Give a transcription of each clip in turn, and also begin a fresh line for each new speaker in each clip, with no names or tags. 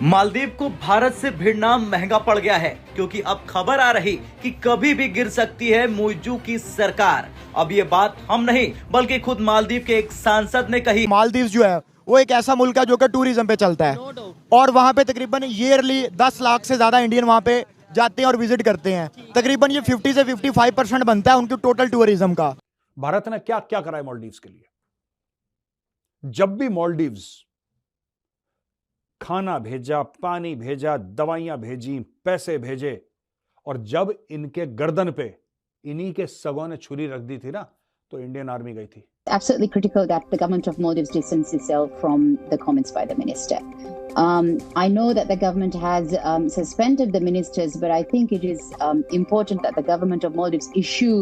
मालदीव को भारत से भिड़ना महंगा पड़ गया है, क्योंकि अब खबर आ रही कि कभी भी गिर सकती है मुइज़्ज़ू की सरकार। अब ये बात हम नहीं बल्कि खुद मालदीव के एक सांसद ने कही।
मालदीव जो है वो एक ऐसा मुल्क है जो कि टूरिज्म पे चलता है और वहाँ पे तकरीबन ईयरली 10 लाख से ज्यादा इंडियन वहाँ पे जाते हैं और विजिट करते हैं। तकरीबन ये 50 से 55% बनता है उनके टोटल टूरिज्म का।
भारत ने क्या क्या करा है मालदीव्स के लिए। जब भी मालदीव्स खाना भेजा, पानी भेजा, दवाइयां भेजी, पैसे भेजे, और जब इनके गर्दन पे इन्हीं के सगों ने छुरी रख दी थी ना, तो इंडियन आर्मी गई थी।
Absolutely critical that the government of Maldives distanced itself from the comments by the minister. I know that the government has suspended the ministers, but I think it is important that the government of Maldives issue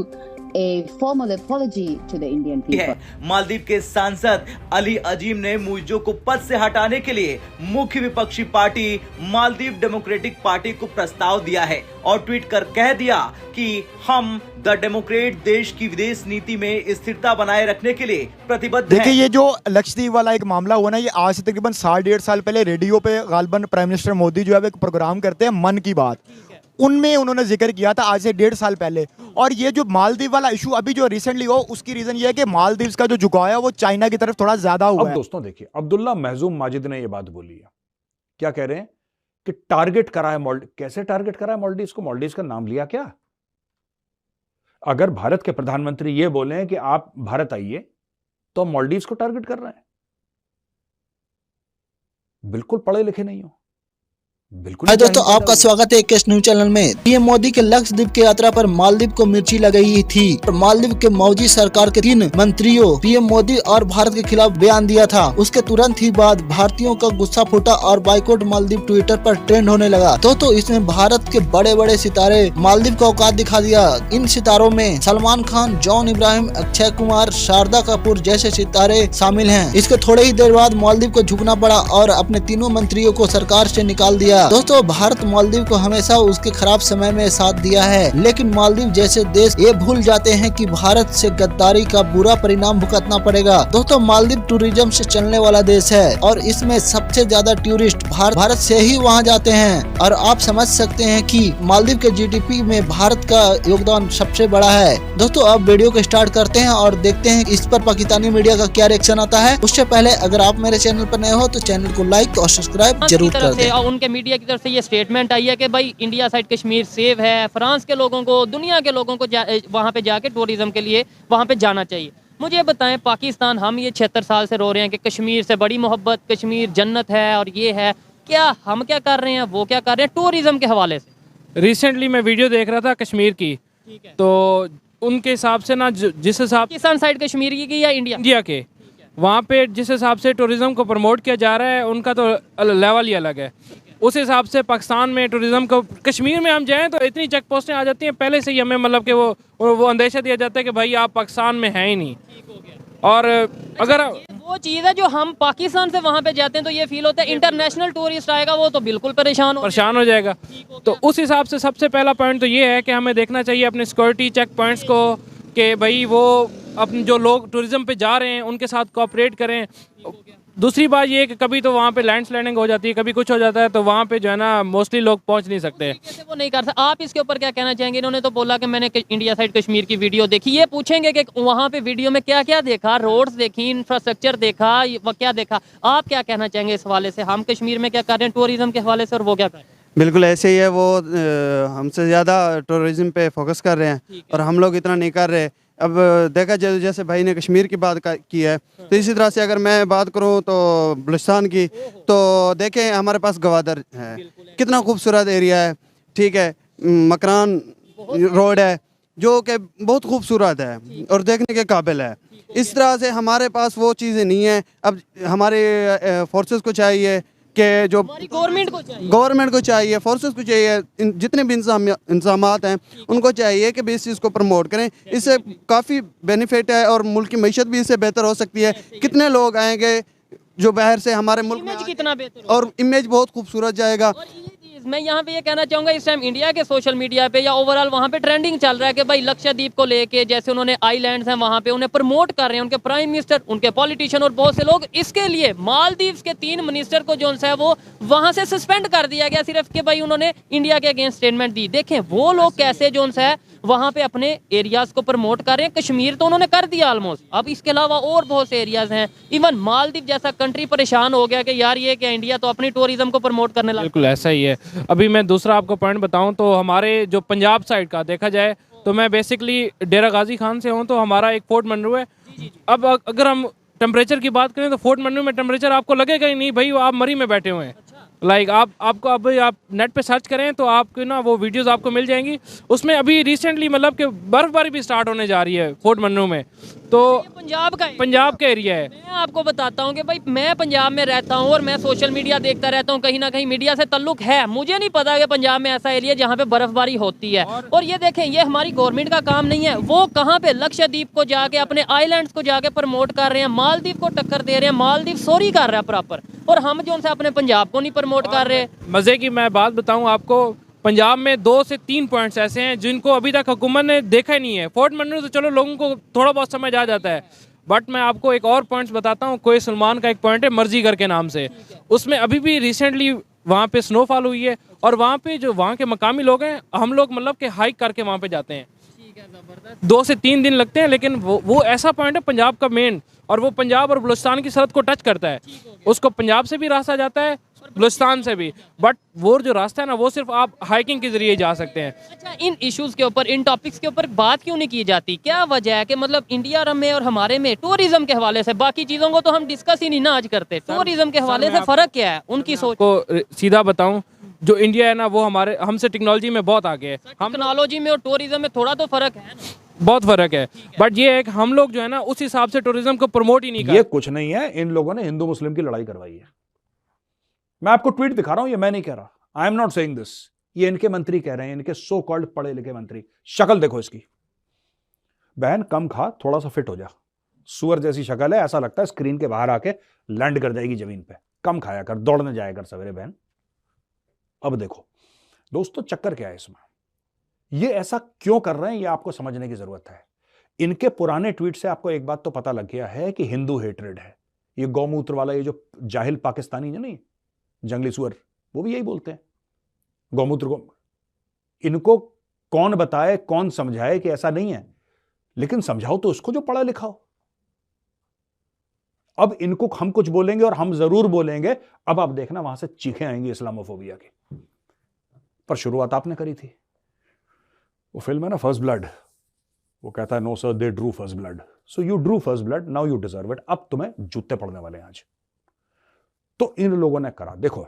a formal apology to the Indian people.
Maldives के सांसद अली अजीम ने मुइज़्ज़ू को पद से हटाने के लिए मुख्य विपक्षी पार्टी मालदीव डेमोक्रेटिक पार्टी को प्रस्ताव दिया है और ट्वीट कर कह दिया कि हम द डेमोक्रेट देश की विदेश नीति में स्थिरता बनाए रखने के लिए प्रतिबद्ध हैं।
देखिए, ये जो लक्षद्वीप वाला एक मामला हुआ ना, ये आज से तकरीबन 1.5 साल पहले रेडियो पे गालिबन प्राइम मिनिस्टर मोदी जो है एक प्रोग्राम करते हैं मन की बात, उनमें उन्होंने जिक्र किया था आज से 1.5 साल पहले। और ये जो मालदीव वाला इशू अभी जो रिसेंटली हो, उसकी रीजन ये है कि मालदीव्स का जो झुकाव है वो चाइना की तरफ थोड़ा ज्यादा हुआ है।
दोस्तों देखिए, अब्दुल्ला महजूम माजिद ने ये बात बोली है। क्या कह रहे हैं कि टारगेट करा है मालदीव। कैसे टारगेट करा है मालदीव्स को? मालदीव्स का नाम लिया क्या? अगर भारत के प्रधानमंत्री ये बोले कि आप भारत आइए, तो मालदीव्स को टारगेट कर रहे हैं। बिल्कुल पढ़े लिखे नहीं हो।
हाय दोस्तों, आपका स्वागत है केस न्यूज चैनल में। पीएम मोदी के लक्षद्वीप की यात्रा पर मालदीव को मिर्ची लगाई थी और मालदीव के मौजूदा सरकार के 3 मंत्रियों पीएम मोदी और भारत के खिलाफ बयान दिया था। उसके तुरंत ही बाद भारतीयों का गुस्सा फूटा और बाइकआउट मालदीव ट्विटर पर ट्रेंड होने लगा। तो इसमें भारत के बड़े बड़े सितारे मालदीव का औकात दिखा दिया। इन सितारों में सलमान खान, जॉन इब्राहिम, अक्षय कुमार, शारदा कपूर जैसे सितारे शामिल हैं। इसके थोड़े ही देर बाद मालदीव को झुकना पड़ा और अपने तीनों मंत्रियों को सरकार से निकाल दिया। दोस्तों, भारत मालदीव को हमेशा उसके खराब समय में साथ दिया है, लेकिन मालदीव जैसे देश ये भूल जाते हैं कि भारत से गद्दारी का बुरा परिणाम भुगतना पड़ेगा। दोस्तों, मालदीव टूरिज्म से चलने वाला देश है और इसमें सबसे ज्यादा टूरिस्ट भारत से ही वहां जाते हैं। और आप समझ सकते हैं कि मालदीव के जीडीपी में भारत का योगदान सबसे बड़ा है। दोस्तों, अब वीडियो को स्टार्ट करते हैं और देखते हैं इस पर पाकिस्तानी मीडिया का क्या रिएक्शन आता है। उससे पहले अगर आप मेरे चैनल पर नए हो तो चैनल को लाइक और सब्सक्राइब जरूर कर दें।
उनके मीडिया की तरफ से ये स्टेटमेंट आई है कि भाई इंडिया साइड कश्मीर सेफ है, फ्रांस के लोगों को, दुनिया के लोगों को वहाँ पे जाके टूरिज्म के लिए वहाँ पे जाना चाहिए। मुझे बताएं, पाकिस्तान हम ये 76 साल से रो रहे हैं कि कश्मीर से बड़ी मोहब्बत, कश्मीर जन्नत है और ये है, क्या हम क्या कर रहे हैं, वो क्या कर रहे हैं टूरिज्म के हवाले से?
रिसेंटली मैं वीडियो देख रहा था कश्मीर की, तो उनके हिसाब से ना जिस हिसाब
पाकिस्तान साइड कश्मीर की या इंडिया
के वहाँ पे जिस हिसाब से टूरिज्म को प्रमोट किया जा रहा है, उनका तो लेवल ही अलग है। उस हिसाब से पाकिस्तान में टूरिज्म को, कश्मीर में हम जाएं तो इतनी चेक पोस्टें आ जाती हैं पहले से ही, हमें मतलब कि वो अंदेशा दिया जाता है कि भाई आप पाकिस्तान में हैं ही नहीं। और अगर
वो चीज़ है जो हम पाकिस्तान से वहाँ पे जाते हैं तो ये फील होता है इंटरनेशनल टूरिस्ट आएगा वो तो बिल्कुल परेशान
हो जाएगा। तो उस हिसाब से सबसे पहला पॉइंट तो ये है कि हमें देखना चाहिए अपने सिक्योरिटी चेक पॉइंट्स को कि भाई वो अपने जो लोग टूरिज्म पे जा रहे हैं उनके साथ कोऑपरेट करें। दूसरी बात ये है कि कभी तो वहाँ पे लैंडस्लाइडिंग हो जाती है, कभी कुछ हो जाता है, तो वहाँ पे जो है ना मोस्टली लोग पहुँच नहीं सकते।
वो नहीं कर सकते। आप इसके ऊपर क्या कहना चाहेंगे? इन्होंने तो बोला कि मैंने इंडिया साइड कश्मीर की वीडियो देखी। ये पूछेंगे कि वहाँ पे वीडियो में क्या क्या देखा, रोड्स देखी, इंफ्रास्ट्रक्चर देखा, वो क्या देखा? आप क्या कहना चाहेंगे इस हवाले से? हम कश्मीर में क्या कर रहे हैं टूरिज्म के हवाले से और वो क्या कर रहे हैं?
बिल्कुल ऐसे ही है, वो हमसे ज़्यादा टूरिज्म पे फोकस कर रहे हैं और हम लोग इतना नहीं कर रहे। अब देखा जाए, जैसे भाई ने कश्मीर की बात की है, तो इसी तरह से अगर मैं बात करूं तो बलूचिस्तान की, तो देखें हमारे पास गवादर है, कितना खूबसूरत एरिया है, ठीक है, मकरान रोड है जो कि बहुत खूबसूरत है और देखने के काबिल है। इस तरह से हमारे पास वो चीज़ें नहीं है। अब हमारे फोर्सेस को चाहिए कि जो गवर्नमेंट को चाहिए, फोर्सेस को चाहिए, जितने भी इंतजामात हैं उनको चाहिए कि भी इस चीज़ को प्रमोट करें। इससे काफ़ी बेनिफिट है और मुल्क की मईशत भी इससे बेहतर हो सकती है। कितने लोग आएंगे जो बाहर से हमारे मुल्क में,
कितना बेहतर
और इमेज बहुत खूबसूरत जाएगा।
मैं यहाँ पे ये कहना चाहूंगा, इस टाइम इंडिया के सोशल मीडिया पे या ओवरऑल वहाँ पे ट्रेंडिंग चल रहा है कि भाई लक्षद्वीप को लेके, जैसे उन्होंने आइलैंड्स हैं वहाँ पे उन्हें प्रमोट कर रहे हैं उनके प्राइम मिनिस्टर, उनके पॉलिटिशियन और बहुत से लोग। इसके लिए मालदीव्स के 3 मिनिस्टर को जो है वो वहाँ से सस्पेंड कर दिया गया, सिर्फ कि भाई उन्होंने इंडिया के अगेंस्ट स्टेटमेंट दी। देखें वो लोग कैसे जो है वहाँ पे अपने एरियाज को प्रमोट कर रहे हैं। कश्मीर तो उन्होंने कर दिया ऑलमोस्ट, अब इसके अलावा और बहुत से एरियाज हैं। इवन मालदीव जैसा कंट्री परेशान हो गया कि यार ये क्या इंडिया तो अपनी टूरिज्म को प्रमोट करने लगा।
बिल्कुल ऐसा ही है। अभी मैं दूसरा आपको पॉइंट बताऊं तो हमारे जो पंजाब साइड का देखा जाए तो मैं बेसिकली डेरा गाजी खान से हूं, तो हमारा एक फोर्ट मंडरू है। अब अगर हम टेम्परेचर की बात करें तो फोर्ट मंडरू में टेम्परेचर आपको लगेगा ही नहीं भाई, आप मरी में बैठे हुए हैं। लाइक आपको अब आप नेट पे सर्च करें तो आपको ना वो वीडियोस आपको मिल जाएंगी। उसमें अभी रिसेंटली मतलब कि बर्फबारी भी स्टार्ट होने जा रही है फोर्ट मंडरू में। तो पंजाब का एरिया है।
मैं आपको बताता हूँ कि भाई मैं पंजाब में रहता हूँ और मैं सोशल मीडिया देखता रहता हूँ, कहीं ना कहीं मीडिया से ताल्लुक है। मुझे नहीं पता कि पंजाब में ऐसा एरिया जहाँ पे बर्फबारी होती है। और ये देखें, ये हमारी गवर्नमेंट का काम नहीं है। वो कहाँ पे लक्षद्वीप को जाके, अपने आइलैंड्स को जाके प्रमोट कर रहे हैं, मालदीव को टक्कर दे रहे हैं, मालदीव सॉरी कर रहा है प्रॉपर, और हम जो उनसे अपने पंजाब को नहीं प्रमोट कर रहे।
मजे की मैं बात बताऊं आपको, पंजाब में 2 से 3 पॉइंट्स ऐसे हैं जिनको अभी तक हुकूमत ने देखा ही नहीं है। फोर्ट मंडरू तो चलो लोगों को थोड़ा बहुत समझ आ जाता है, बट मैं आपको एक और पॉइंट्स बताता हूँ। कोई सलमान का एक पॉइंट है मर्जीगर के नाम से, उसमें अभी भी रिसेंटली वहाँ पे स्नोफॉल हुई है और वहाँ पे जो वहाँ के मकामी लोग हैं, हम लोग मतलब कि हाइक करके वहाँ पे जाते हैं। 2 से 3 दिन लगते हैं, लेकिन वो ऐसा पॉइंट है पंजाब का मेन, और वो पंजाब और बलूचिस्तान की सरहद को टच करता है। उसको पंजाब से भी रास्ता जाता है, बलूचिस्तान से भी, बट वो जो रास्ता है ना वो सिर्फ आप हाइकिंग के जरिए जा सकते हैं।
अच्छा, इन इश्यूज के ऊपर, इन टॉपिक्स के ऊपर बात क्यों नहीं की जाती? क्या वजह है कि मतलब इंडिया में और हमारे में टूरिज्म के हवाले से, बाकी चीजों को तो हम डिस्कस ही नहीं ना आज करते, टूरिज्म के हवाले से फर्क क्या है उनकी सोच
को? सीधा बताऊं, जो इंडिया है ना वो हमसे टेक्नोलॉजी में बहुत आगे है। हम
टेक्नोलॉजी में और टूरिज्म में थोड़ा तो फर्क है ना?
बहुत फर्क है, बट ये है कि हम लोग जो है ना उस हिसाब से टूरिज्म को प्रमोट ही नहीं कर।
ये कुछ नहीं है, इन लोगों ने हिंदू मुस्लिम की लड़ाई करवाई है। मैं आपको ट्वीट दिखा रहा हूं, ये मैं नहीं कह रहा, I am not saying this, ये इनके मंत्री कह रहे हैं, इनके सो कॉल्ड पढ़े लिखे मंत्री। शक्ल देखो इसकी, बहन कम खा, थोड़ा सा फिट हो जा, सुअर जैसी शक्ल है, ऐसा लगता है स्क्रीन के बाहर आके लैंड कर जाएगी जमीन पे। कम खाया कर, दौड़ने जाया कर सवेरे बहन। अब देखो दोस्तों, चक्कर क्या है इसमें, ये ऐसा क्यों कर रहे हैं, ये आपको समझने की जरूरत है। इनके पुराने ट्वीट से आपको एक बात तो पता लग गया है कि हिंदू हेट्रेड है। ये गौमूत्र वाला, ये जो जाहिल पाकिस्तानी है नहीं, जंगली सुअर, वो भी यही बोलते हैं गौमूत्र को। इनको कौन बताए, कौन समझाए कि ऐसा नहीं है, लेकिन समझाओ तो उसको जो पढ़ा लिखा हो। अब इनको हम कुछ बोलेंगे और हम जरूर बोलेंगे, अब आप देखना वहां से चीखें आएंगी इस्लामोफोबिया की। पर शुरुआत आपने करी थी, वो फिल्म है ना फर्स्ट ब्लड, वो कहता है no sir they drew first blood, so you drew first blood, now you deserve it. अब तुम्हें जूते पड़ने वाले हैं आज। तो इन लोगों ने करा, देखो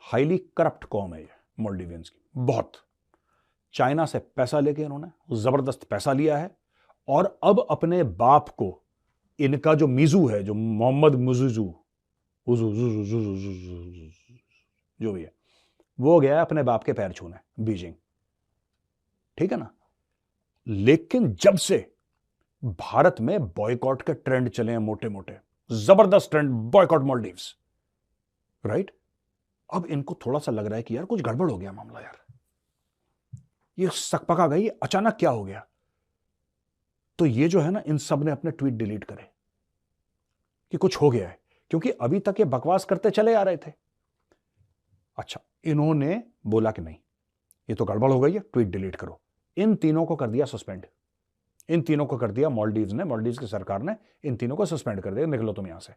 हाईली करप्ट कौम है ये मालदीवियंस की, बहुत। चाइना से पैसा लेके इन्होंने जबरदस्त पैसा लिया है, और अब अपने बाप को, इनका जो मिजू है, जो मोहम्मद मुजुजू जो भी है, वो गया अपने बाप के पैर छूने बीजिंग, ठीक है ना। लेकिन जब से भारत में बॉयकॉट के ट्रेंड चले हैं, मोटे मोटे जबरदस्त ट्रेंड, बॉयकॉट मालदीव्स, राइट, अब इनको थोड़ा सा लग रहा है कि यार कुछ गड़बड़ हो गया मामला, यार ये सकपका गई, अचानक क्या हो गया। तो ये जो है ना, इन सब ने अपने ट्वीट डिलीट करे कि कुछ हो गया है, क्योंकि अभी तक ये बकवास करते चले आ रहे थे। अच्छा, इन्होंने बोला कि नहीं ये तो गड़बड़ हो गई है, ट्वीट डिलीट करो। इन तीनों को कर दिया सस्पेंड, इन तीनों को कर दिया मालदीव्स ने, मालदीव्स की सरकार ने इन तीनों को सस्पेंड कर दिया, निकलो तुम यहां से।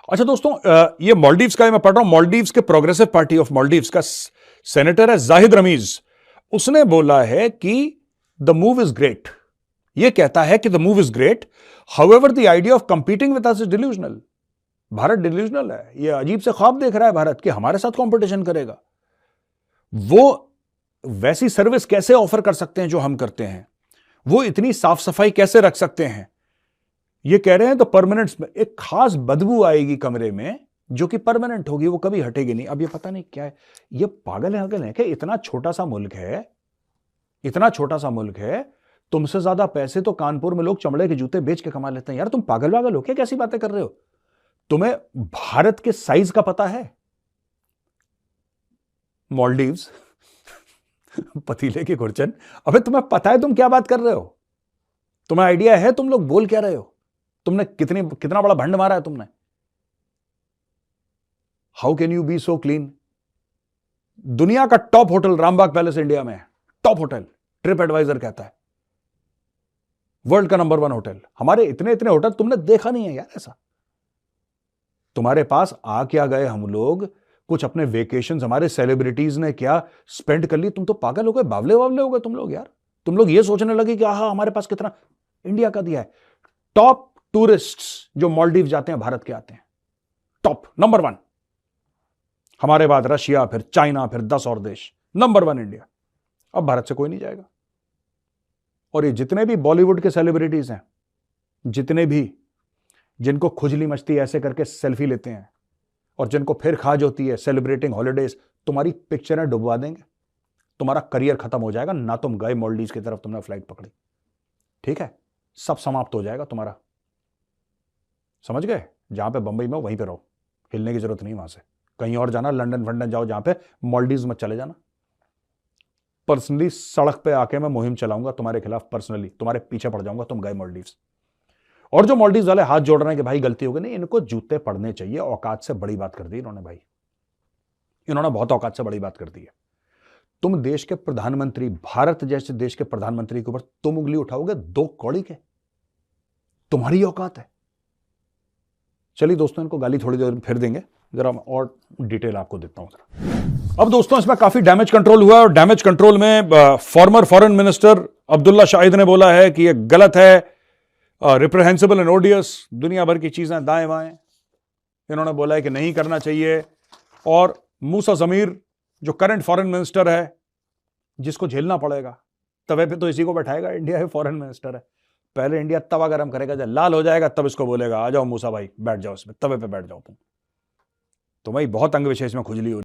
अच्छा दोस्तों, ये मालदीव्स का मैं पढ़ रहा हूं, मालदीव्स के प्रोग्रेसिव पार्टी ऑफ मालदीव्स का सेनेटर है जाहिद रमीज। उसने बोला है कि द मूव इज ग्रेट, ये कहता है कि the move is great, however the idea of competing with us is delusional. Bharat delusional है, ये अजीब से ख्वाब देख रहा है भारत कि हमारे साथ कंपटीशन करेगा। वो वैसी सर्विस कैसे ऑफर कर सकते हैं जो हम करते हैं, वो इतनी साफ सफाई कैसे रख सकते हैं। ये कह रहे हैं तो परमानेंट में एक खास बदबू आएगी कमरे में जो कि परमानेंट होगी, वो कभी हटेगी नहीं। अब ये पता नहीं क्या है, ये पागल है कि इतना छोटा सा मुल्क है, इतना छोटा सा मुल्क है, तुमसे ज्यादा पैसे तो कानपुर में लोग चमड़े के जूते बेच के कमा लेते हैं। यार तुम पागल वागल हो क्या, कैसी बातें कर रहे हो? तुम्हें भारत के साइज का पता है? मालदीव्स पतीले की खुरचन। अबे तुम्हें पता है तुम क्या बात कर रहे हो? तुम्हें आइडिया है तुम लोग बोल क्या रहे हो? तुमने कितना बड़ा भंड मारा है तुमने? How can you be so clean? दुनिया का top hotel Rambagh palace India में है, टॉप होटल, ट्रिप एडवाइजर कहता है वर्ल्ड का नंबर 1 होटल। हमारे इतने इतने होटल तुमने देखा नहीं है यार ऐसा। तुम्हारे पास आ क्या गए हम लोग? कुछ अपने वेकेशंस हमारे सेलिब्रिटीज ने क्या स्पेंड कर ली? तुम तो पागल हो गए, बावले बावले हो गए तुम लोग यार। तुम लोग ये सोचने लगे कि आहा हमारे पास कितना इंडिया का दिया है। टॉप टूरिस्ट्स जो मालदीव जाते हैं भारत के आते हैं, टॉप नंबर 1। हमारे बाद रशिया, फिर चाइना, फिर 10 और देश, नंबर 1 इंडिया। अब भारत से कोई नहीं जाएगा। और ये जितने भी बॉलीवुड के सेलिब्रिटीज हैं, जितने भी जिनको खुजली मचती है ऐसे करके सेल्फी लेते हैं और जिनको फिर खाज होती है सेलिब्रेटिंग हॉलीडेज, तुम्हारी पिक्चरें डुबवा देंगे, तुम्हारा करियर खत्म हो जाएगा। ना तुम गए मालदीव की तरफ, तुमने फ्लाइट पकड़ी, ठीक है, सब समाप्त हो जाएगा तुम्हारा। समझ गए? जहां पे बंबई में हो वहीं पे रहो, हिलने की जरूरत नहीं वहां से। कहीं और जाना, लंदन फंडन जाओ, जहां पे मालदीव मत चले जाना। पर्सनली सड़क पे आके मैं मुहिम चलाऊंगा तुम्हारे खिलाफ, पर्सनली तुम्हारे पीछे पड़ जाऊंगा, तुम गए मालदीव। और जो मालदीव वाले हाथ जोड़ रहे हैं कि भाई गलती हो गई, नहीं, इनको जूते पड़ने चाहिए। औकात से बड़ी बात कर दी इन्होंने भाई, इन्होंने बहुत औकात से बड़ी बात कर दी है। तुम देश के प्रधानमंत्री, भारत जैसे देश के प्रधानमंत्री के ऊपर तुम उंगली उठाओगे 2 कौड़ी के? तुम्हारी औकात है? चलिए दोस्तों, इनको गाली थोड़ी देर फिर देंगे, जरा और डिटेल आपको देता हूं जरा। अब दोस्तों इसमें काफी डैमेज कंट्रोल हुआ और डैमेज कंट्रोल में farmer foreign minister Abdulla Shahid ने बोला है कि यह गलत है, रिप्रहेंसिबल एंड ओडियस, दुनिया भर की चीजें दाएं बाएं इन्होंने बोला है कि नहीं करना चाहिए। और मूसा जमीर जो करंट फॉरेन मिनिस्टर है, जिसको झेलना पड़ेगा, तवे पे तो इसी को बैठाएगा, इंडिया है फॉरेन मिनिस्टर है। पहले इंडिया तवा गरम करेगा, जब लाल हो जाएगा तब इसको बोलेगा आ जाओ मूसा भाई बैठ जाओ, इसमें तवे पे बैठ जाओ तुम। तुम्हें बहुत अंग विशेष में खुजली हो